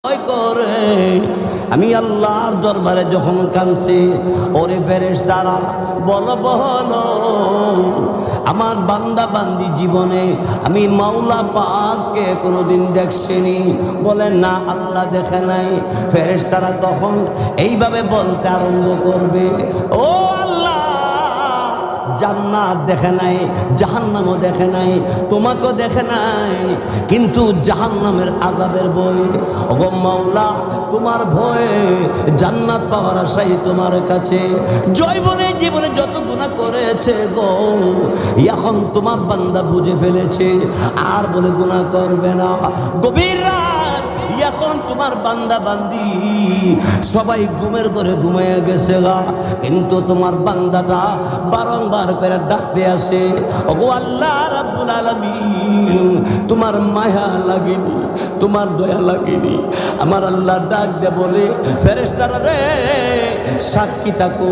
করে আমি আল্লাহর দরবারে যখন কাঁদছি, ওরে ফেরেশতারা বলো বলো, আমার বান্দা বান্দি জীবনে আমি মাওলা পাককে কোনোদিন দেখছিনি? বলে না, আল্লাহ দেখে নাই। ফেরেশতারা তখন এইভাবে বলতে আরম্ভ করবে, ও আল্লাহ, জান্নাত দেখে নাই, জাহান্নামও দেখে নাই, তোমাকেও দেখে নাই, কিন্তু জাহান্নামের আযাবের ভয়, ওগো মাওলা, তোমার ভয়ে জান্নাত পাওয়ার আশাই তোমার কাছে জীবনে যত গুনাহ করেছে গো, এখন তোমার বান্দা বুঝে ফেলেছে, আর বলে গুনাহ করবে না। গভীর রাত, এখন তোমার বান্দা বান্দি সবাই ঘুমের ঘরে ঘুমিয়ে গেছে গা, কিন্তু তোমার বান্দাটা বারংবার করে ডাকতে আসে, ওগো আল্লাহ রাব্বুল আলামিন, তোমার মায়া লাগেনি, তোমার দয়া লাগেনি? আমার আল্লাহ ডাক দে বলে, ফেরেশতারা রে, সাক্ষী থাকো,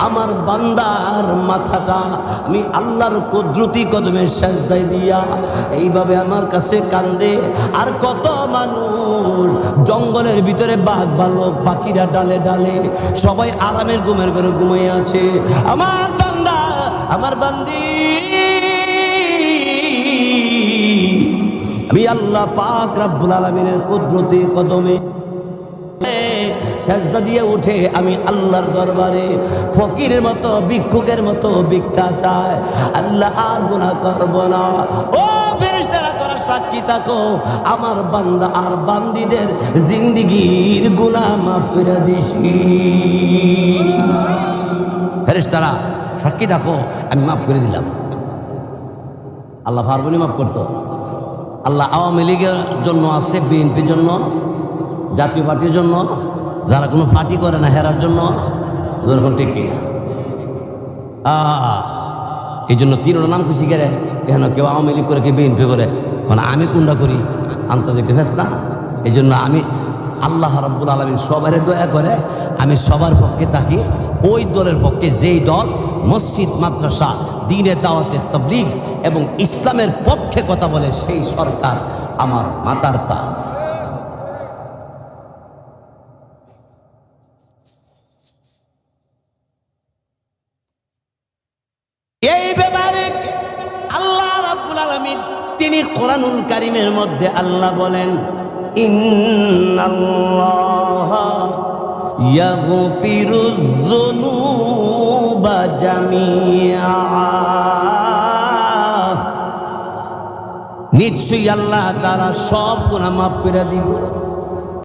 আমার বান্দার মাথাটা আমি আল্লাহর কুদরতি কদমে সেজদায় দিয়া এইভাবে আমার কাছে কান্দে। আর কত মানুষ জঙ্গলের ভিতরে বাঘ ভালুক পাখিরা ডালে ডালে সবাই আরামের ঘুমের ঘরে ঘুমিয়ে আছে, আমার বান্দা আমার বান্দি আমি আল্লাহ পাক রব্বুল আলামিনের কুদরতি কদমে সেজদা দিয়ে উঠে আমি আল্লাহর দরবারে ফকিরের মতো ভিক্ষুকের মতো ভিক্ষা চায়, আল্লাহ আর গুনাহ করব না। ও ফেরেশতারা, তোরা সাক্ষী থাকো, আমার বান্দা আর বান্দিদের জিন্দেগীর গুনাহ মাফ করে দিছি। ফেরেশতারা সাক্ষী থাকো, আমি মাফ করে দিলাম। আল্লাহ পারবনি মাফ করতো? আল্লাহ আওয়ামী লীগের জন্য আছে, বিএনপির জন্য, জাতীয় পার্টির জন্য, যারা কোনো পার্টি করে না হেরার জন্য, যেরকম ঠিক কিনা? এই জন্য তিনটা নাম খুশি করে, এখানে কেউ আওয়ামী লীগ করে, কেউ বিএনপি করে, মানে আমি কোনটা করি আন্তর্জাতিক ফেস না। এই জন্য আমি আল্লাহ রাব্বুল আলামিন সবার দয়া করে, আমি সবার পক্ষে থাকি, ওই দলের পক্ষে যেই দল মসজিদ মাদ্রাসা দ্বীনের দাওয়াতের তাবলীগ এবং ইসলামের পক্ষে কথা বলে, সেই সরকার আমার মাথার তাজ। এই ব্যাপারে আল্লাহ রাব্বুল আলামিন তিনি কোরআনুল কারীমের মধ্যে আল্লাহ বলেন, ইন্নাল্লাহা ইয়াগফিরুয যুনুবা জামিআ, নিশ্চয়ই আল্লাহ তাআলা সব গুনাহ মাফ করে দিবেন।